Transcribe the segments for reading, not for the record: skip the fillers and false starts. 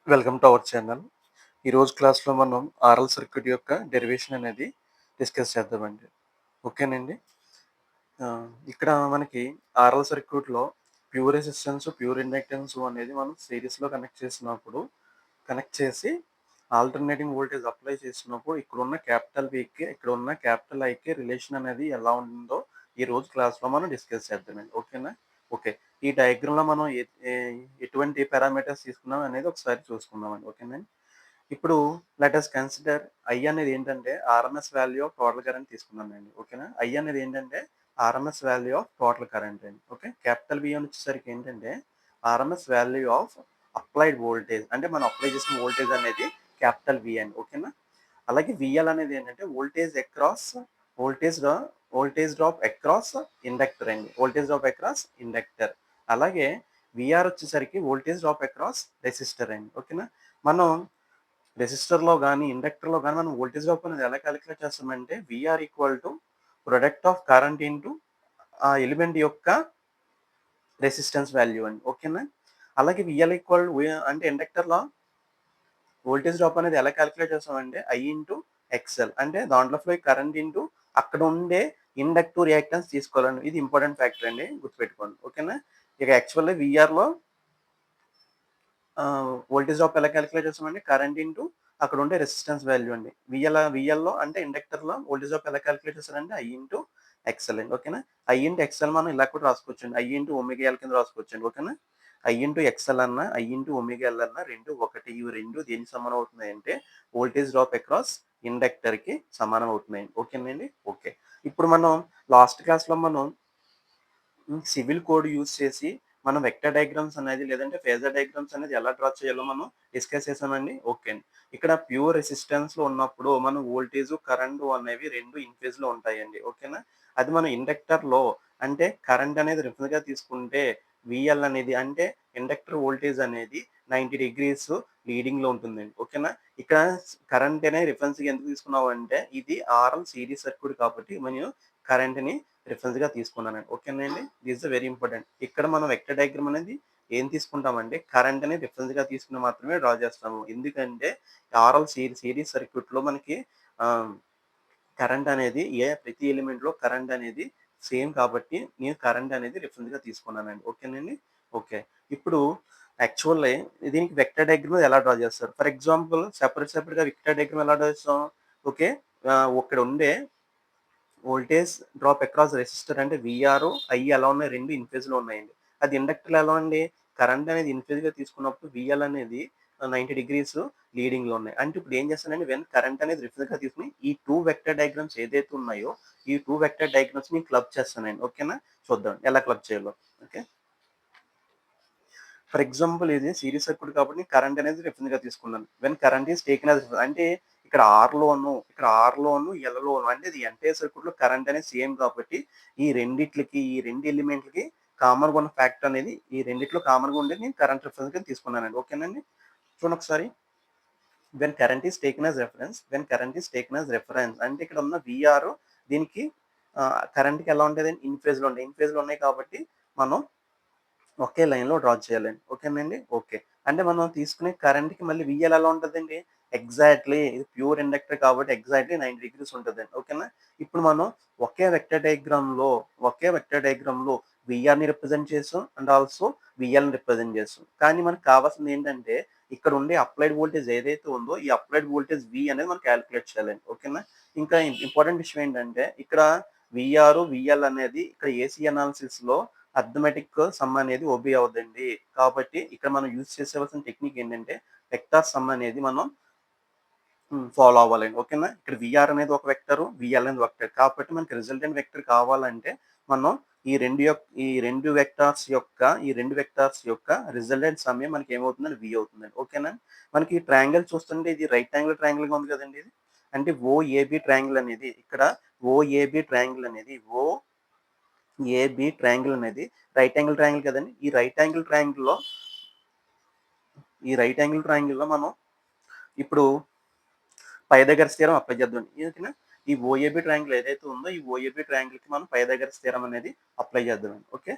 Welcome to our channel. ఈరోజు క్లాస్‌లో మనం ఆర్ఎల్ సర్క్యూట్ యొక్క డెరివేషన్ అనేది డిస్కస్ చేద్దామండి. ఓకేనండి. ఇక్కడ మనకి ఆర్ఎల్ సర్క్యూట్‌లో ప్యూర్ రెసిస్టెన్స్, ప్యూర్ ఇండక్టెన్స్ అనేది మనం సిరీస్‌లో కనెక్ట్ చేసి ఆల్టర్నేటింగ్ వోల్టేజ్ అప్లై చేసినప్పుడు ఇక్కడున్న క్యాపిటల్ Vకి, ఇక్కడున్న క్యాపిటల్ Iకి రిలేషన్ అనేది ఎలా ఉంటుందో ఈరోజు క్లాస్‌లో మనం డిస్కస్ చేద్దామండి. ఓకేనా? ఓకే. ఈ డయాగ్రామ్‌లో మనం ఎటువంటి పారామీటర్స్ తీసుకున్నాం అనేది ఒకసారి చూసుకుందామండి. ఓకేనండి. ఇప్పుడు లెట్ అస్ కన్సిడర్ ఐ అనేది ఏంటంటే RMS value of total current తీసుకున్నానండి. ఓకేనా? ఐ అనేది ఏంటంటే RMS value of total current అండి. ఓకే. క్యాపిటల్ వి అని వచ్చేసరికి ఏంటంటే RMS value of applied voltage, అంటే మనం అప్లై చేసిన వోల్టేజ్ అనేది క్యాపిటల్ వి అండి. ఓకేనా? అలాగే విఎల్ అనేది ఏంటంటే voltage voltage drop across inductor అండి. Voltage drop across inductor. అలాగే విఆర్ వచ్చేసరికి వోల్టేజ్ డ్రాప్ అక్రాస్ రెసిస్టర్ అండి. ఓకేనా? మనం రెసిస్టర్‌లో గాని, ఇండక్టర్‌లో గాని మనం వోల్టేజ్ డ్రాప్ అనేది ఎలా కాలిక్యులేట్ చేస్తామంటే VR equal to product of current into ఆ ఎలిమెంట్ యొక్క రెసిస్టెన్స్ వాల్యూ అండి. ఓకేనా? అలాగే వీఎల్ ఈక్వల్ అంటే ఇండక్టర్‌లో వోల్టేజ్ డ్రాప్ అనేది ఎలా కాలిక్యులేట్ చేస్తామంటే ఐ ఇంటూ ఎక్స్ఎల్, అంటే దాంట్లో ఫ్లో కరెంట్ ఇంటూ అక్కడ ఉండే ఇండక్టివ్ రియాక్టెన్స్ తీసుకోవాలండి. ఇది ఇంపార్టెంట్ ఫ్యాక్టర్ అండి, గుర్తుపెట్టుకోండి. ఓకేనా? ఇక యాక్చువల్లీ వీఆర్‌లో వోల్టేజ్ డ్రాప్ ఎలా కాలిక్యులేట్ చేస్తామంటే కరెంట్ ఇంటూ అక్కడ ఉండే రెసిస్టెన్స్ వాల్యూ అండి. విఎల్‌లో అంటే ఇండక్టర్‌లో వోల్టేజ్ డ్రాప్ ఎలా కాలిక్యులేట్ చేస్తారంటే ఐ ఇంటూ ఎక్స్ఎల్ అండి. ఓకేనా? ఐ ఇంటూ ఎక్స్ఎల్ మనం ఇలా కూడా రాసుకోవచ్చండి. ఐ ఇంటూ ఒమేగా ఎల్ కింద రాసుకోవచ్చండి. ఓకేనా? ఐ ఇంటూ ఎక్స్ఎల్ అన్నా, ఐ ఇంటూ ఒమేగా ఎల్ అన్నా రెండు ఒకటి. ఇవి రెండు దేనికి సమానం అవుతున్నాయంటే వోల్టేజ్ డ్రాప్ అక్రాస్ ఇండక్టర్‌కి సమానం అవుతున్నాయండి. ఓకేనండి? ఓకే. ఇప్పుడు మనం లాస్ట్ క్లాస్‌లో మనం సివిల్ కోడ్ యూజ్ చేసి మనం వెక్టర్ డయాగ్రామ్స్ అనేది లేదంటే ఫేజర్ డయాగ్రామ్స్ అనేది ఎలా డ్రా చేయాలో మనం డిస్కస్ చేసామండి. ఓకే అండి. ఇక్కడ ప్యూర్ రెసిస్టెన్స్‌లో ఉన్నప్పుడు మనం వోల్టేజ్, కరెంట్ అనేవి 2 ఇన్ ఫేజ్‌లో ఉంటాయండి. ఓకేనా? అది మనం ఇండక్టర్‌లో అంటే కరెంట్ అనేది రిఫరెన్స్‌గా తీసుకుంటే వీఎల్ అనేది అంటే ఇండక్టర్ వోల్టేజ్ అనేది 90 డిగ్రీస్ లీడింగ్‌లో ఉంటుందండి. ఓకేనా? ఇక్కడ కరెంట్ అనే రిఫరెన్స్‌గా ఎందుకు తీసుకున్నామంటే ఇది ఆర్ఎల్ సిరీస్ సర్క్యూట్ కాబట్టి మనం కరెంట్‌ని రిఫరెన్స్‌గా తీసుకున్నానండి. ఓకేనండి. This is very important. ఇక్కడ మనం వెక్టర్ డయాగ్రామ్ అనేది ఏం తీసుకుంటామంటే కరెంట్ అని రిఫరెన్స్‌గా తీసుకొని మాత్రమే డ్రా చేస్తాము. ఎందుకంటే ఆర్ఎల్ సిరీస్ సర్క్యూట్‌లో మనకి ఆహ్, కరెంట్ అనేది ప్రతి ఎలిమెంట్‌లో కరెంట్ అనేది సేమ్ కాబట్టి నేను కరెంట్ అనేది రిఫరెన్స్‌గా తీసుకున్నానండి. ఓకేనండి. ఓకే. ఇప్పుడు యాక్చువల్లీ దీనికి వెక్టర్ డయాగ్రామ్ ఎలా డ్రా చేస్తారు? ఫర్ ఎగ్జాంపుల్ సెపరేట్‌గా వెక్టర్ డయాగ్రామ్ ఎలా డ్రా చేస్తాం? ఓకే. ఇక్కడ ఉండే వోల్టేజ్ డ్రాప్ అక్రాస్ రెసిస్టర్ అంటే వీఆర్, ఐ ఎలా ఉన్నాయి? 2 ఇన్ ఫేజ్‌లో ఉన్నాయండి. అది ఇండక్టర్‌లో ఎలా అండి? కరెంట్ అనేది ఇన్ ఫేజ్‌గా తీసుకున్నప్పుడు వీఎల్ అనేది 90 డిగ్రీస్ లీడింగ్‌లో ఉన్నాయి. అంటే ఇప్పుడు ఏం చేస్తానంటే కరెంట్ అనేది రిఫరెన్స్‌గా తీసుకొని ఈ 2 వెక్టర్ డయాగ్రామ్స్ ఏదైతే ఉన్నాయో ఈ 2 వెక్టర్ డయాగ్రామ్స్‌ని క్లబ్ చేస్తానండి. ఓకేనా? చూద్దాం ఎలా క్లబ్ చేయాలో. ఓకే. ఫర్ ఎగ్జాంపుల్ ఇది సీరీస్ సర్క్యూట్ కాబట్టి కరెంట్ అనేది రిఫరెన్స్‌గా తీసుకున్నాను. కరెంట్ ఈస్ టేకెన్ యాస్ అంటే ఇక్కడ ఆర్‌లోను, ఎల్‌లోను అంటే ఇది ఎంటైర్ సర్క్యూట్‌లో కరెంట్ అనేది సేమ్ కాబట్టి ఈ 2 ఎలిమెంట్‌లకి కామన్‌గా ఉన్న ఫ్యాక్టర్ అనేది ఈ రెండిట్లో కామన్‌గా ఉండేది నేను కరెంట్ రిఫరెన్స్‌గా తీసుకున్నానండి. ఓకేనండి. చూడండి ఒకసారి. Current is taken as reference అంటే ఇక్కడ ఉన్న వీఆర్ దీనికి కరెంట్‌కి ఎలా ఉంటదండి? ఇన్ ఫేజ్‌లో ఉంటాయి. ఇన్ ఫేజ్‌లో ఉన్నాయి కాబట్టి మనం ఒకే లైన్‌లో డ్రా చేయాలండి. ఓకేనండి. ఓకే. అంటే మనం తీసుకునే కరెంట్‌కి మళ్ళీ వీఎల్ ఎలా ఉంటదండి? ఎగ్జాక్ట్‌లీ ఇది ప్యూర్ ఇండక్టర్ కాబట్టి ఎగ్జాక్ట్‌లీ 90 డిగ్రీస్ ఉంటదండి. ఓకేనా? ఇప్పుడు మనం ఒకే వెక్టర్ డయాగ్రామ్‌లో వీఆర్‌ని రిప్రజెంట్ చేసాం అండ్ ఆల్సో వీఎల్‌ని రిప్రజెంట్ చేసాం. కానీ మనకు కావాల్సింది ఏంటంటే ఇక్కడ ఉండే అప్లైడ్ వోల్టేజ్ ఏదైతే ఉందో ఈ అప్లైడ్ వోల్టేజ్ వి అనేది మనం కాలిక్యులేట్ చేయాలండి. ఓకేనా? ఇంకా ఇంపార్టెంట్ విషయం ఏంటంటే ఇక్కడ వీఆర్, వీఎల్ అనేది ఇక్కడ ఏసీ అనాలిసిస్‌లో అర్థమెటిక్ సమ్ అనేది ఒబే అవ్వదండి. కాబట్టి ఇక్కడ మనం యూజ్ చేసేవలసిన టెక్నిక్ ఏంటంటే వెక్టార్ సమ్ అనేది మనం ఫాలో అవ్వాలండి. ఓకేనా? ఇక్కడ వీఆర్ అనేది ఒక వెక్టర్, వీఎల్ అనేది ఒక వెక్టర్. కాబట్టి మనకి రిజల్టెంట్ వెక్టర్ కావాలంటే మనం ఈ 2 వెక్టార్స్ యొక్క రిజల్టెంట్ సమ్మే మనకి ఏమవుతుందండి? వి అవుతుందండి. ఓకేనా? మనకి ఈ ట్రయాంగిల్ చూస్తుంటే ఇది రైట్ యాంగిల్ ట్రయాంగిల్‌గా ఉంది కదండీ ఇది. అంటే ఓఏబీ ట్రయాంగిల్ అనేది ఇక్కడ ఓఏబీ ట్రయాంగిల్ అనేది ఏబీ ట్రయాంగిల్ అనేది రైట్ యాంగిల్ ట్రయాంగిల్ కదండీ. ఈ రైట్ యాంగిల్ ట్రయాంగిల్‌లో మనం ఇప్పుడు పైథాగరస్ థీరం అప్లై చేద్దాం. ఓకేనా? ఈ ఓఏబీ ట్రయాంగిల్ ఏదైతే ఉందో ఈ ఓఏబీ ట్రయాంగిల్‌కి మనం పైథాగరస్ థీరం అనేది అప్లై చేద్దామండి. ఓకే.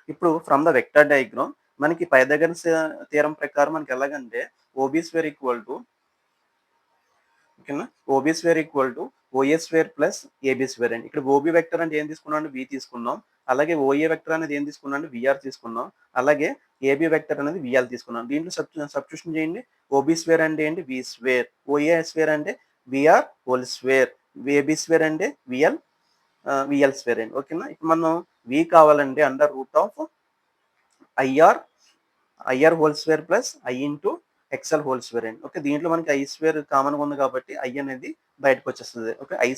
ఇప్పుడు ఫ్రమ్ ద వెక్టర్ డయాగ్రామ్ మనకి పైథాగరస్ థియరం ప్రకారం మనకి ఎలాగంటే ఓబీ స్క్వేర్ ఈక్వల్ టు ఓకేనా, OB square equal to OA square plus AB square అండి. ఇక్కడ ఓబీ వెక్టర్ అంటే ఏం తీసుకున్నాం అంటే వి తీసుకున్నాం. అలాగే ఓఏ వెక్టర్ అనేది ఏం తీసుకున్నాం అంటే విఆర్ తీసుకున్నాం. అలాగే ఏబీ వెక్టర్ అనేది విఎల్ తీసుకున్నాం. దీంట్లో సబ్స్టిట్యూషన్ చేయండి. ఓబీ స్క్వేర్ అంటే ఏంటి వి స్క్వేర్, ఓఏ స్క్వేర్ అంటే VR whole square, AB square అంటే విఎల్ విఎల్ స్క్వేర్ అండి. ఓకేనా, ఇప్పుడు మనం వి కావాలంటే under root of IR IR whole square plus I into XL whole square అండి. ఓకే, దీంట్లో మనకి ఐ స్క్వేర్ కామన్గా ఉంది కాబట్టి ఐ అనేది బయటకు వచ్చేస్తుంది. ఓకే, ఐ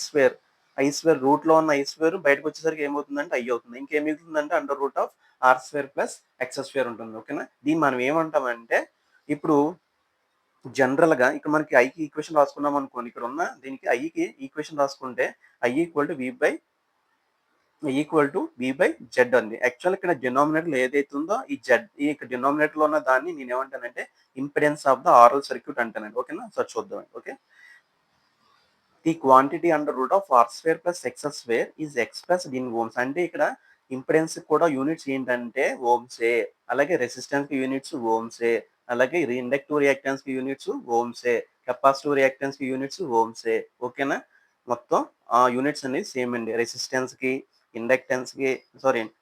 స్క్వేర్ రూట్ లో ఉన్న ఐ స్క్వేర్ బయటకు వచ్చేసరికి ఏమవుతుందంటే ఐ అవుతుంది. ఇంకేం మిగులుతుందంటే under root of R square plus X square ఉంటుంది. ఓకేనా, దీన్ని మనం ఏమంటామంటే ఇప్పుడు జనరల్ గా ఇక్కడ మనకి ఐకి ఈక్వేషన్ రాసుకున్నాం అనుకోండి, ఇక్కడ ఉన్న దీనికి ఐకి ఈక్వేషన్ రాసుకుంటే I equal to V by Z అండి. యాక్చువల్ ఇక్కడ డినామినేటర్ ఏదైతే ఉందో ఈ జెడ్, ఈ డినామినేటర్ లో ఉన్న దాన్ని నేను ఏమంటానంటే impedance of the RL circuit అంటానండి. ఓకేనా, సో చూద్దాం. Okay, the quantity under root of R square plus X square is expressed in ohms. అంటే ఇక్కడ ఇంపిడెన్స్ కూడా యూనిట్స్ ఏంటంటే ఓమ్సే, అలాగే రెసిస్టెన్స్ కి యూనిట్స్ ఓమ్సే, అలాగే ఇండక్టివ్ రియాక్టెన్స్ కి యూనిట్స్ ఓమ్సే, కెపాసిటివ్ రియాక్టెన్స్ కి యూనిట్స్ ఓమ్సే. ఓకేనా, మొత్తం ఆ యూనిట్స్ అనేది సేమ్ అండి. ఇండక్టెన్స్ కి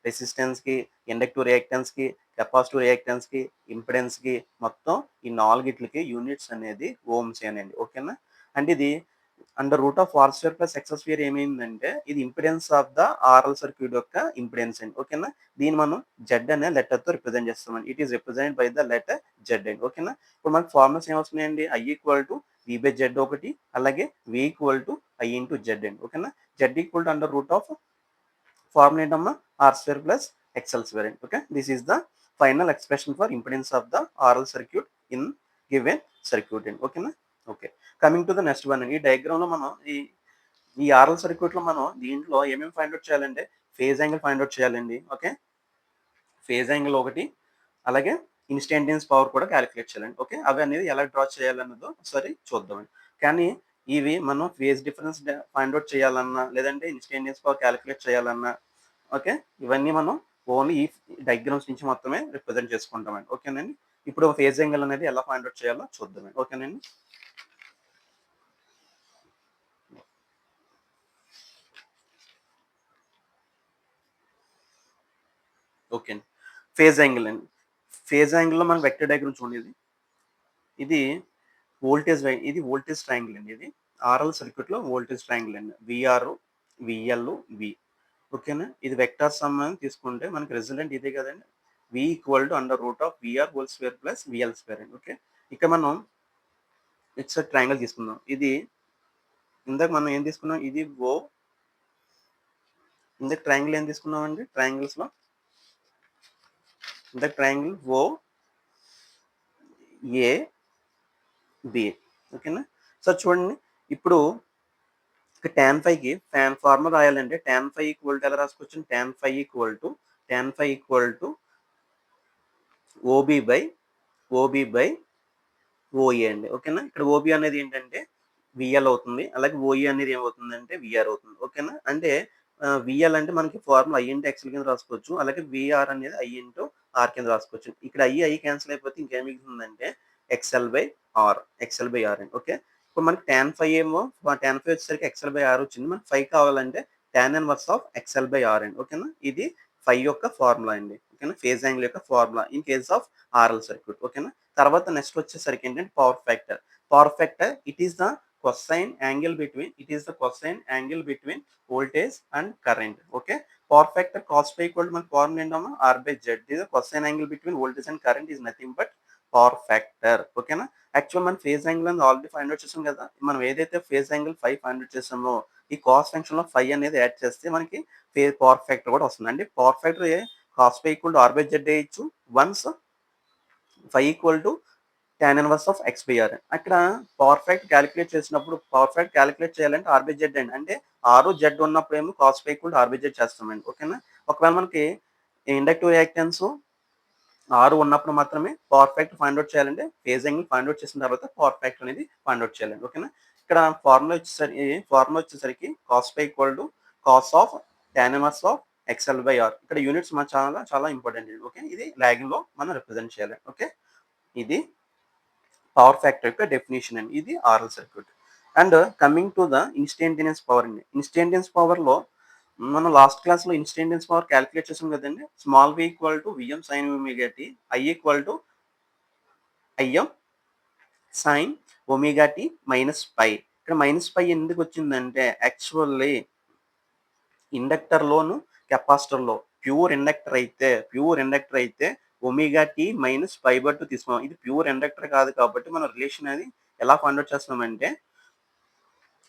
రెసిస్టెన్స్ కి, ఇండక్టివ్ రియాక్టెన్స్ కి, కెపాసిటివ్ రియాక్టెన్స్ కి, ఇంపిడెన్స్ కి, మొత్తం ఈ నాలుగిట్లకి యూనిట్స్ అనేది ఓమ్సే అనండి. ఓకేనా, అంటే ఇది under root of R square plus X square ఏమైందంటే ఇది impedance of the RL circuit యొక్క ఇంపిడెన్స్ అండి. ఓకేనా, దీన్ని మనం జెడ్ అనే లెటర్ తో రిప్రజెంట్ చేస్తామండి. It is represent by the letter Z అండి. ఓకేనా, ఇప్పుడు మనకి ఫార్ములాస్ ఏమొస్తున్నాయండి, I equal to V by Z ఒకటి, అలాగే V equal to I into Z అండి. ఓకేనా, Z equal to under root of formula ఏంటమ్మా R square plus XL square అండి. Okay, this is the final expression for impedance of the RL circuit in given circuit అండి. ఓకేనా, okay, coming to the next one అండి. ఈ diagram లో మనం ఈ RL circuit లో మనం దీంట్లో ఏమేమి ఫైండ్ అవుట్ చేయాలంటే ఫేజ్ యాంగిల్ ఫైండ్ అవుట్ చేయాలండి. ఓకే, ఫేజ్ యాంగిల్ ఒకటి, అలాగే ఇన్స్టంటేనియస్ పవర్ కూడా క్యాలిక్యులేట్ చేయాలండి. ఓకే, అవి అనేది ఎలా డ్రా చేయాలన్నదో ఒకసారి చూద్దామండి. కానీ ఇవి మనం ఫేజ్ డిఫరెన్స్ ఫైండ్ అవుట్ చేయాలన్నా, లేదంటే ఇన్స్టంటేనియస్ పవర్ క్యాలిక్యులేట్ చేయాలన్నా, ఓకే, ఇవన్నీ మనం ఓన్లీ ఈ డయాగ్రామ్స్ నుంచి మాత్రమే రిప్రజెంట్ చేసుకుంటామండి. ఓకేనండి, ఇప్పుడు ఫేజ్ యాంగిల్ అనేది ఎలా ఫైండ్ అవుట్ చేయాలో చూద్దామండి. ఓకేనండి, ఓకే అండి, ఫేజ్ యాంగిల్ అండి. ఫేజ్ యాంగిల్లో మనం వెక్టర్ డయాగ్రామ్ చూడండి. ఇది ఇది వోల్టేజ్ ట్రయాంగిల్ అండి. ఇది ఆర్ఎల్ సర్క్యూట్ లో వోల్టేజ్ ట్రయాంగిల్ అండి. విఆర్, విఎల్, వి. ఓకేనా, ఇది వెక్టర్ సమ్ అని తీసుకుంటే మనకి రిజల్టెంట్ ఇదే కదండి. V equal to under root of VR whole square plus VL square అండి. ఓకే, ఇక మనం నెక్స్ట్ ట్రయాంగిల్ తీసుకుందాం. ఇది ఇందాక మనం ఏం తీసుకున్నాం, ఇది ఓ, ఇందాక ట్రయాంగిల్ ఏం తీసుకున్నాం అండి, ట్రయాంగిల్స్ లో ఇందాక ట్రయాంగిల్ ఓ ఏ బి. ఓకేనా, సో చూడండి ఇప్పుడు tan phi ఫ్యాన్ ఫార్ములా రాయాలంటే tan phi ఈక్వల్ టు ఎలా రాసుకోవచ్చు, tan phi equal to OB by OA అండి. ఓకేనా, ఇక్కడ ఓబి అనేది ఏంటంటే విఎల్ అవుతుంది, అలాగే ఓఈ అనేది ఏమవుతుందంటే విఆర్ అవుతుంది. ఓకేనా, అంటే విఎల్ అంటే మనకి ఫార్ములా ఐ ఇంటూ ఎక్స్ఎల్ కింద రాసుకోవచ్చు, అలాగే విఆర్ అనేది ఐ ఇంటూ ఆర్ కింద రాసుకోవచ్చు. ఇక్కడ ఐ క్యాన్సిల్ అయిపోతే ఇంకేం మిగులుతుందంటే ఎక్స్ఎల్ బై ఆర్ అండి. ఓకే, ఇప్పుడు మనకి tan ఫైవ్ వచ్చేసరికి ఎక్స్ఎల్ బై ఆర్ వచ్చింది. మనకి 5 కావాలంటే tan inverse of XL by R అండి. ఓకేనా, ఇది 5 యొక్క ఫార్ములా అండి. ఓకేనా, ఫేజ్ యాంగిల్ యొక్క formula in case of RL circuit. ఓకేనా, తర్వాత నెక్స్ట్ వచ్చేసరికి ఏంటంటే power factor it is the angle between voltage and current. Okay, power factor cos phi equal మన ఫార్ములా ఏంటమ్మా ఆర్ బై జెడ్. ఇది cosine angle between voltage and current is nothing but power factor. ఓకేనా, actual మన phase angle అనేది already find out చేసాం కదా. మనం ఏదైతే ఫేజ్ యాంగిల్ 5 ఫైండ్ అవుట్ చేసామో ఈ కాస్ ఫంక్షన్ లో 5 అనేది యాడ్ చేస్తే మనకి పవర్ ఫ్యాక్టర్ కూడా వస్తుంది. అంటే power factor cos phi equal to R by Z వేయచ్చు, once 5 equal to tan inverse of X by R. అక్కడ పవర్ ఫ్యాక్టర్ క్యాలిక్యులేట్ చేసినప్పుడు పవర్ ఫ్యాక్టర్ క్యాలిక్యులేట్ చేయాలంటే ఆర్ బై జెడ్ అండి. అంటే ఆరు జెడ్ ఉన్నప్పుడు ఏమో cos phi equal to R by Z చేస్తామండి. ఓకేనా, ఒకవేళ మనకి ఇండక్టివ్ రియాక్టెన్స్ ఆరు ఉన్నప్పుడు మాత్రమే పవర్ ఫ్యాక్టర్ ఫైండ్ అవుట్ చేయాలంటే ఫేజ్ యాంగిల్ ఫైండ్ అవుట్ చేసిన తర్వాత పవర్ ఫ్యాక్టర్ అనేది ఫైండ్ అవుట్ చేయాలండి. ఓకేనా, ఇక్కడ ఫార్ములా వచ్చేసరికి cos phi equal to cos of tan inverse of XL by R. ఇక్కడ యూనిట్స్ చాలా చాలా ఇంపార్టెంట్ అండి. ఓకే. ఇది లాగింగ్‌లో మనం రిప్రజెంట్ చేయాలి. ఓకే. ఇది పవర్ ఫ్యాక్టర్ యొక్క డెఫినిషన్ అండి. ఇది RL circuit. And coming to the instantaneous power అండి. ఇన్స్టంటేనియస్ పవర్‌లో మనం లాస్ట్ క్లాస్‌లో ఇన్స్టంటేనియస్ పవర్ కాలిక్యులేట్ చేసాం కదండీ. Small v equal to Vm sin omega t, I equal to Im sin omega t minus pi. ఇక్కడ minus pi ఎందుకు వచ్చిందంటే actually ఇండక్టర్‌లోను, కెపాసిటర్‌లో ప్యూర్ ఇండక్టర్ అయితే ఒమేగా టీ మైనస్ పై/2 తీసుకున్నాం. ఇది ప్యూర్ ఇండక్టర్ కాదు కాబట్టి మనం రిలేషన్ అది ఎలా ఫైండ్ ఔట్ చేస్తున్నామంటే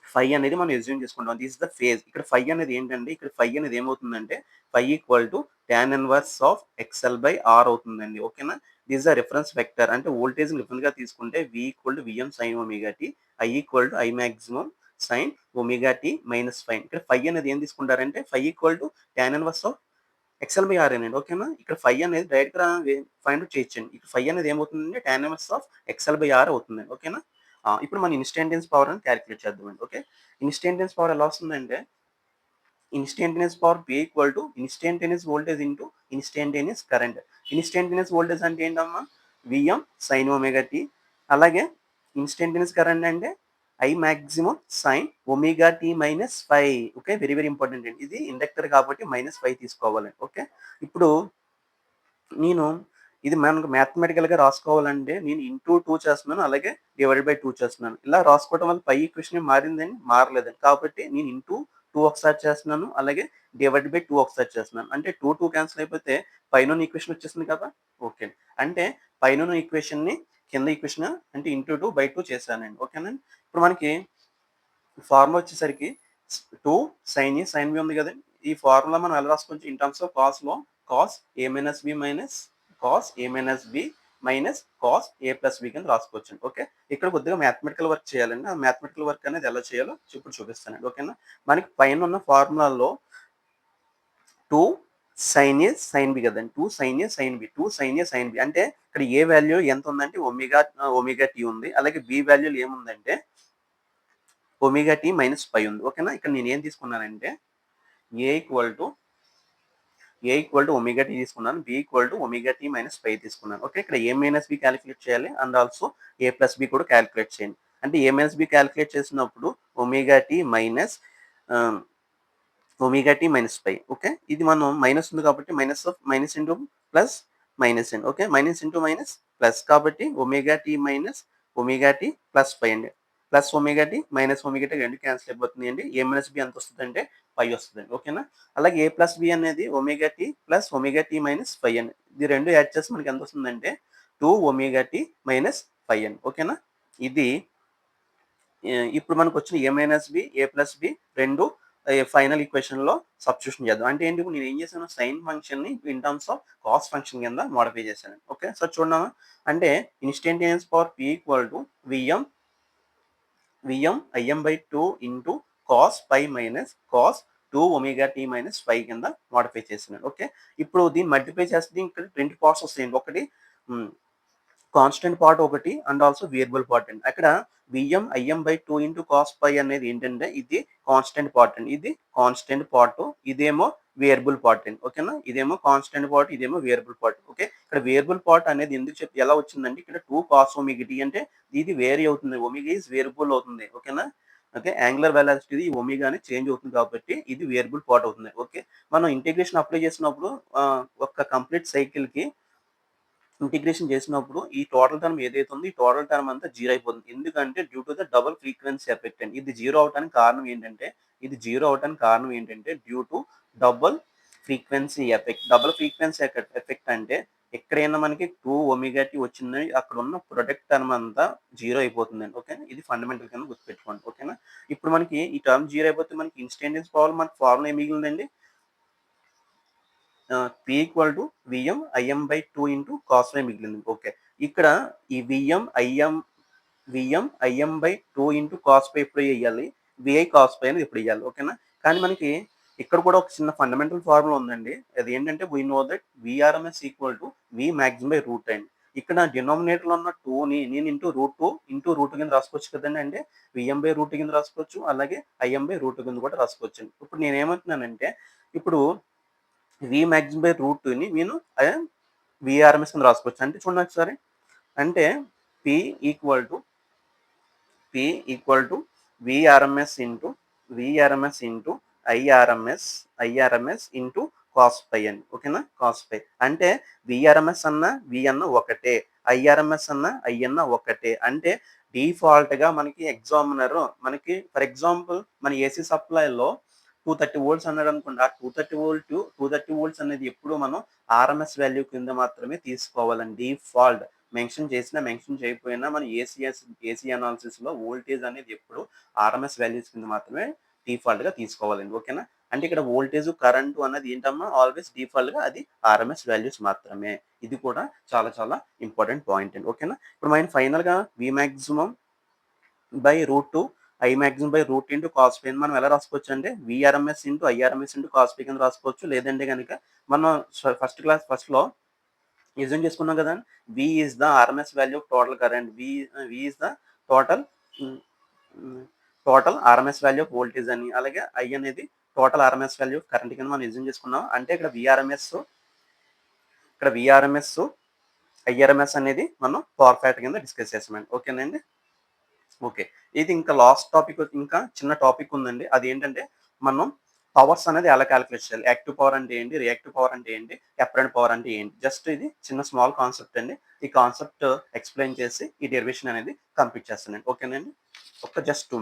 ఫై అనేది మనం అస్యూమ్ చేసుకుంటాం. This is the phase. ఇక్కడ ఫై అనేది ఏంటంటే ఇక్కడ ఫై అనేది ఏమవుతుందంటే phi equal to tan inverse of XL by R అవుతుందండి. ఓకేనా. This is the reference vector. అంటే వోల్టేజ్ రిఫరెన్స్ గా తీసుకుంటే v equal to Vm sin omega T, I equal to I maximum sin omega T minus phi. ఇక్కడ phi అనేది ఏం తీసుకుంటారంటే phi equal to tan inverse of XL by R అండి. ఓకేనా. ఇక్కడ ఫై అనేది డైరెక్ట్ గా ఫైండ్ ఔట్ చేయొచ్చండి. ఇక్కడ ఫై అనేది ఏమవుతుందంటే టాన్ ఇన్వర్స్ ఆఫ్ ఎక్స్ఎల్/ఆర్ అవుతుందండి. ఓకేనా. ఇప్పుడు మనం ఇన్స్టంటేనియస్ పవర్ అని క్యాలిక్యులేట్ చేద్దామండి. ఓకే. ఇన్స్టంటేనియస్ పవర్ ఎలా వస్తుందంటే instantaneous power P equal to instantaneous voltage into instantaneous current. Instantaneous voltage అంటే ఏంటమ్మా? Vm sin omega t. అలాగే ఇన్స్టంటేనియస్ కరెంట్ అంటే I maximum sin omega t minus phi. Okay. Very very important అండి. ఇది ఇండక్టర్ కాబట్టి మైనస్ ఫై తీసుకోవాలండి. ఓకే. ఇప్పుడు నేను ఇది మనకు మ్యాథమెటికల్‌గా రాసుకోవాలంటే నేను ఇంటూ 2 చేస్తున్నాను. అలాగే డివైడెడ్ బై 2 చేస్తున్నాను. ఇలా రాసుకోవడం వల్ల పై ఈక్వేషన్ మారిందండి? మారలేదండి. కాబట్టి నేను ఇంటూ 2 ఒకసారి చేస్తున్నాను. అలాగే డివైడెడ్ బై 2 ఒకసారి చేస్తున్నాను. అంటే 2, 2 క్యాన్సిల్ అయిపోతే పైనున్న ఈక్వేషన్ వచ్చేసింది కదా! ఓకే. అంటే పైనున్న ఈక్వేషన్‌ని కింద ఈక్వేషన్ అంటే ఇంటూ 2/2 చేశానండి. ఓకేనండి. ఇప్పుడు మనకి ఫార్ములా వచ్చేసరికి 2 sin A sin B ఉంది కదండీ. ఈ ఫార్ములా మనం ఎలా రాసుకోవచ్చు ఇన్ టర్మ్స్ ఆఫ్ కాస్‌లో cos A minus B minus cos A minus B minus cos A plus B కింద రాసుకోవచ్చండి. ఓకే. ఇక్కడ కొద్దిగా మ్యాథమెటికల్ వర్క్ చేయాలండి. ఆ మ్యాథమెటికల్ వర్క్ అనేది ఎలా చేయాలో ఇప్పుడు చూపిస్తానండి. ఓకేనా. మనకి పైన ఉన్న ఫార్ములాలో 2 sin A sin B కదండీ. 2 sin A sin B, 2 sin A sin B అంటే ఇక్కడ A వాల్యూ ఎంత ఉందంటే ఒమేగా టీ ఉంది. అలాగే B వాల్యూలో ఏముందంటే ఒమేగా టీ మైనస్ పై ఉంది. ఓకేనా. ఇక్కడ నేను ఏం తీసుకున్నానంటే A equal to omega T తీసుకున్నాను. B equal to omega T minus pi తీసుకున్నాను. ఓకే. ఇక్కడ ఏ మైనస్ బి క్యాలిక్యులేట్ చేయాలి. And also A plus B కూడా క్యాలిక్యులేట్ చేయండి. అంటే ఏ మైనస్ బి క్యాలిక్యులేట్ చేసినప్పుడు omega T minus omega T minus pi. Okay. ఇది మనం మైనస్ ఉంది కాబట్టి మైనస్ ఇంటూ ప్లస్ మైనస్ అండి. Okay. Minus into minus plus కాబట్టి omega T minus omega T plus pi అండి. Plus omega T minus omega T రెండు cancel అయిపోతుంది అండి. ఏ మైనస్ బి ఎంత వస్తుందంటే పై వస్తుందండి. ఓకేనా. అలాగే ఏ ప్లస్ బి అనేది omega T plus omega T minus pi అండి. ఇది రెండు యాడ్ చేసి మనకి ఎంత వస్తుందంటే 2 ఒమేగా టీ మైనస్ పై అండి. ఓకేనా. ఇది ఇప్పుడు మనకు వచ్చిన A minus B, A plus B రెండు ఫైనల్ ఈక్వేషన్‌లో సబ్స్టిట్యూషన్ చేద్దాం. అంటే ఏంటి ఇప్పుడు నేను ఏం చేశాను సైన్ ఫంక్షన్‌ని in terms of cos function కింద మోడిఫై చేశాను. ఓకే. సో చూడండి అంటే instantaneous power P equal to Vm Im/2 into cos pi minus cos 2 omega T minus pi కింద మోడిఫై చేస్తున్నాను. ఓకే. ఇప్పుడు దీన్ని మల్టిప్లై చేస్తే ఇక్కడ 2 పార్ట్స్ వస్తాయండి. ఒకటి హ్మ్. కాన్స్టెంట్ పార్ట్ ఒకటి అండ్ ఆల్సో వేరియబుల్ పార్ట్ అండి. అక్కడ Im/2 ఇంటూ కాస్ పై అనేది ఏంటంటే ఇది కాన్స్టెంట్ పార్ట్ అండి. ఇది కాన్స్టెంట్ పార్ట్. ఇదేమో వేరియబుల్ పార్ట్ అండి. ఓకేనా. ఇదేమో కాన్స్టెంట్ పార్ట్, ఇదేమో వేరియబుల్ పార్ట్. ఓకే. ఇక్కడ వేరియబుల్ పార్ట్ అనేది ఎందుకు ఎలా వచ్చిందంటే ఇక్కడ 2 కాస్ ఒమేగా టీ అంటే ఇది వేరీ అవుతుంది. ఒమేగా ఈజ్ వేరియబుల్ అవుతుంది. ఓకేనా. ఓకే. యాంగులర్ వెలాసిటీ ఒమేగా అనేది చేంజ్ అవుతుంది కాబట్టి ఇది వేరియబుల్ పార్ట్ అవుతుంది. ఓకే. మనం ఇంటిగ్రేషన్ అప్లై చేసినప్పుడు ఒక కంప్లీట్ సైకిల్‌కి ఇంటిగ్రేషన్ చేసినప్పుడు ఈ టోటల్ టర్మ్ ఏదైతే ఉందో ఈ టోటల్ టర్మ్ అంతా 0 అయిపోతుంది. ఎందుకంటే due to the double frequency effect అండి. ఇది 0 అవ్వటానికి కారణం ఏంటంటే due to double frequency effect. Double frequency effect అంటే ఎక్కడైనా మనకి 2 ఒమేగా టీ వచ్చిందని అక్కడ ఉన్న ప్రొడక్ట్ టర్మ్ అంతా 0 అయిపోతుందండి. ఓకేనా. ఇది ఫండమెంటల్ కింద గుర్తుపెట్టుకోండి. ఓకేనా. ఇప్పుడు మనకి ఈ టర్మ్ 0 అయిపోతే మనకి ఇన్స్టంటేనియస్ పవర్ మనకి ఫార్ములా ఏం మిగిలిందండి? P equal to Vm Im/2 into cos phi మిగిలింది. ఓకే. ఇక్కడ ఈ Vm Im/2 ఇంటూ కాస్ పై ఎప్పుడు ఎయ్యాలి? VI కాస్ పై అనేది ఎప్పుడు ఎయ్యాలి. ఓకేనా. కానీ మనకి ఇక్కడ కూడా ఒక చిన్న ఫండమెంటల్ ఫార్ములా ఉందండి. అదేంటంటే we know that Vrms equal to V maximum by root అండి. ఇక్కడ డినామినేటర్‌లో ఉన్న 2ని నేను ఇంటూ రూట్ కింద రాసుకోవచ్చు కదండీ. అంటే Vm/రూట్ కింద రాసుకోవచ్చు. అలాగే Im/రూట్ కింద కూడా రాసుకోవచ్చండి. ఇప్పుడు నేనేమంటున్నానంటే ఇప్పుడు వి మ్యాక్సిమం బై రూట్ టూని నేను విఆర్ఎంఎస్ కింద రాసుకోవచ్చు. అంటే చూడండి ఒకసారి, అంటే P equal to P equal to V RMS into V RMS into I RMS into cos pi అని, ఓకేనా? కాస్ పై అంటే విఆర్ఎంఎస్ అన్న వి అన్న ఒకటే, ఐఆర్ఎంఎస్ అన్న ఐ అన్న ఒకటే. అంటే డిఫాల్ట్గా మనకి ఎగ్జామినర్ మనకి ఫర్ ఎగ్జాంపుల్ మన ఏసీ సప్లైలో 230 వోల్ట్స్ అన్నాడు అనుకోండి. ఆ 230 వోల్ట్స్ అనేది ఎప్పుడు మనం ఆర్ఎంఎస్ వాల్యూ కింద మాత్రమే తీసుకోవాలండి. డిఫాల్ట్ మెన్షన్ చేసినా మెన్షన్ చేయకపోయినా మన ఏసీ అనాలిసిస్లో వోల్టేజ్ అనేది ఎప్పుడు ఆర్ఎంఎస్ వాల్యూస్ కింద మాత్రమే డిఫాల్ట్గా తీసుకోవాలండి, ఓకేనా? అంటే ఇక్కడ వోల్టేజ్ కరెంటు అన్నది ఏంటమ్మా, ఆల్వేస్ డిఫాల్ట్గా అది ఆర్ఎంఎస్ వాల్యూస్ మాత్రమే. ఇది కూడా చాలా చాలా ఇంపార్టెంట్ పాయింట్ అండి, ఓకేనా? ఇప్పుడు మనం ఫైనల్గా V maximum by root two I maximum by root into cos pi మనం ఎలా రాసుకోవచ్చు అంటే V RMS into I RMS into cos pi కింద రాసుకోవచ్చు. లేదంటే కనుక మనం ఫస్ట్లో ఎజ్యూమ్ చేసుకున్నాం కదా, V is the RMS value of total current, V is the total total RMS value of voltage అని, అలాగే ఐ అనేది total RMS value of current కింద మనం ఎజ్యూమ్ చేసుకున్నాం. అంటే ఇక్కడ విఆర్ఎంఎస్ ఐఆర్ఎంఎస్ అనేది మనం పవర్ ఫ్యాక్టర్ కింద డిస్కస్ చేసామండి, ఓకేనండి? ఓకే. ఇది ఇంకా లాస్ట్ టాపిక్, ఇంకా చిన్న టాపిక్ ఉందండి. అది ఏంటంటే మనం పవర్స్ అనేది ఎలా క్యాలిక్యులేట్ చేయాలి, యాక్టివ్ పవర్ అంటే ఏంటి, రియాక్టివ్ పవర్ అంటే ఏంటి, అపరెంట్ పవర్ అంటే ఏంటి. జస్ట్ ఇది చిన్న స్మాల్ కాన్సెప్ట్ అండి. ఈ కాన్సెప్ట్ ఎక్స్ప్లెయిన్ చేసి ఈ డెరివేషన్ అనేది కంప్లీట్ చేస్తానండి, ఓకేనండి? ఒక జస్ట్ 2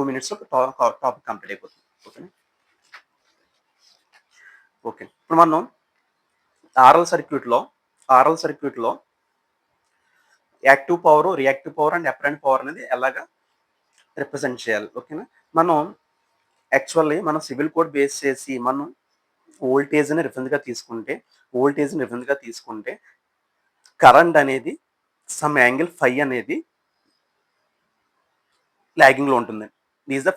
మినిట్స్ టాపిక్ కంప్లీట్ అయిపోతుంది, ఓకేనా? ఓకే. ఇప్పుడు మనం ఆర్ఎల్ సర్క్యూట్లో active power, reactive power and apparent power అనేది ఎలాగా రిప్రజెంట్ చేయాలి, ఓకేనా? మనం యాక్చువల్లీ మనం సివిల్ కోడ్ బేస్ చేసి మనం వోల్టేజ్ని రిఫరెన్స్గా తీసుకుంటే కరెంట్ అనేది సమ్ యాంగిల్ ఫై అనేది లాగింగ్లో ఉంటుందండి. ఈజ్ ద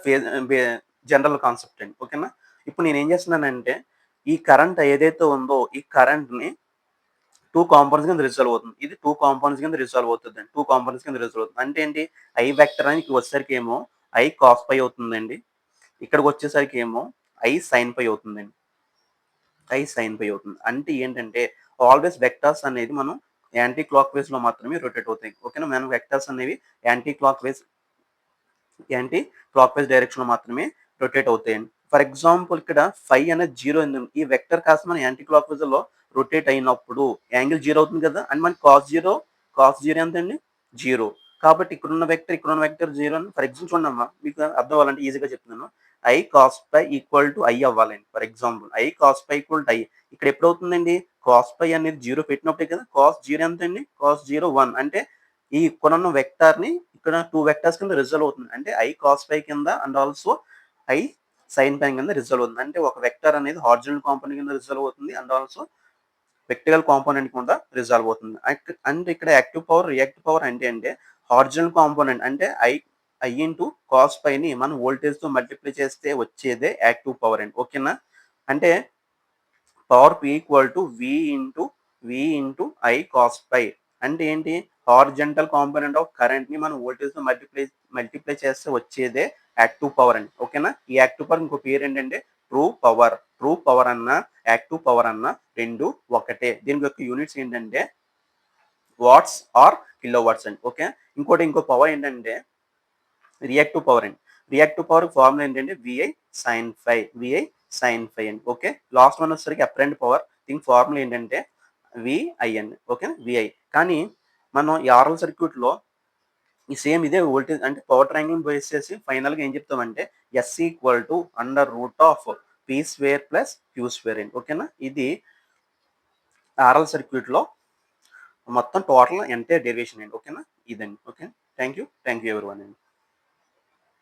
జనరల్ కాన్సెప్ట్ అండి, ఓకేనా? ఇప్పుడు నేను ఏం చేస్తున్నానంటే ఈ కరెంట్ ఏదైతే ఉందో ఈ కరెంట్ని 2 కాంపోనెంట్స్ కింద రిజాల్వ్ అవుతుంది. ఇది 2 కాంపోనెంట్స్ కింద రిజాల్వ్ అవుతుందండి. 2 కాంపోనెంట్స్ కింద రిజాల్వ్ అవుతుంది. అంటే ఏంటి, ఐ వెక్టర్ అని వచ్చేసరికి ఏమో ఐ కాస్ పై అవుతుందండి. ఇక్కడికి వచ్చేసరికి ఏమో ఐ సైన్ పై అవుతుందండి. అంటే ఏంటంటే ఆల్వేస్ వెక్టర్స్ అనేది మనం యాంటీ క్లాక్ వైజ్ లో మాత్రమే రొటేట్ అవుతాయి, ఓకేనా? మనం వెక్టర్స్ అనేవి యాంటీ క్లాక్ వైజ్ డైరెక్షన్ లో మాత్రమే రొటేట్ అవుతాయండి. ఫర్ ఎగ్జాంపుల్ ఇక్కడ 5 అనేది 0 ఈ వెక్టర్ కాస్త మన యాంటీ క్లాక్ వైజ్ లో రొటేట్ అయినప్పుడు యాంగిల్ 0 అవుతుంది కదా, అండ్ మనకి కాస్ జీరో ఎంత అండి, 0. కాబట్టి ఇక్కడున్న వెక్టర్ 0 అని ఫర్ ఎగ్జాంపుల్ చూడండి అమ్మా, మీకు అర్థం అవ్వాలంటే ఈజీగా చెప్తున్నాను. I cos pi equal to I అవ్వాలండి. For example I cos pi equal to I. ఇక్కడ ఎప్పుడు అవుతుందండి, కాస్ పై అనేది 0 పెట్టినప్పుడే కదా, కాస్ 0 ఎంత అండి, కాస్ 0 1. అంటే ఈ ఇక్కడున్న వెక్టార్ని ఇక్కడ 2 వెక్టర్స్ కింద రిజల్వ్ అవుతుంది. అంటే ఐ కాస్ పై కింద and also I sine pi కింద రిజల్వ్ అవుతుంది. అంటే ఒక వెక్టర్ అనేది హారిజాంటల్ కాంపోనెంట్ కింద రిజల్వ్ అవుతుంది, అండ్ ఆల్సో వెక్టికల్ కాంపోనెంట్ కూడా రిజాల్వ్ అవుతుంది. అంటే ఇక్కడ యాక్టివ్ పవర్, రియాక్టివ్ పవర్ అంటే హారిజాంటల్ కాంపోనెంట్ అంటే ఐ ఇంటూ కాస్ పైని మనం వోల్టేజ్ తో మల్టిప్లై చేస్తే వచ్చేదే యాక్టివ్ పవర్ అండి, ఓకేనా? అంటే power P equal to V into I cos pi. అంటే ఏంటి, హారిజాంటల్ కాంపోనెంట్ ఆఫ్ కరెంట్ ని మనం వోల్టేజ్ తో మల్టిప్లై చేస్తే వచ్చేదే యాక్టివ్ పవర్ అండి, ఓకేనా? ఈ యాక్టివ్ పవర్ ఇంకో పేరు ఏంటంటే ట్రూ పవర్ అన్న యాక్టివ్ పవర్ అన్న రెండు ఒకటే. దీని యొక్క యూనిట్స్ ఏంటంటే వాట్స్ ఆర్ కిలో వాట్స్ అండి, ఓకే? ఇంకో పవర్ ఏంటంటే రియాక్టివ్ పవర్ అండి. రియాక్టివ్ పవర్ ఫార్ములా ఏంటంటే విఐ సైన్ ఫై అండి, ఓకే? లాస్ట్ వన్ వచ్చేసరికి అపరెంట్ పవర్. దీనికి ఫార్ములా ఏంటంటే విఐ అండి, ఓకే? విఐ. కానీ మనం ఈ ఆర్ఎల్ సర్క్యూట్లో ఈ సేమ్ ఇదే వోల్టేజ్ అంటే పవర్ ట్రయాంగిల్ బేస్ చేసి ఫైనల్గా ఏం చెప్తామంటే S equal to under root of P square plus Q square అండి, ఓకేనా? ఇది ఆర్ఎల్ సర్క్యూట్లో మొత్తం టోటల్ ఎంటైర్ డెరివేషన్ అండి, ఓకేనా? ఇదండి, ఓకే? థ్యాంక్ యూ ఎవరి వన్ అండి.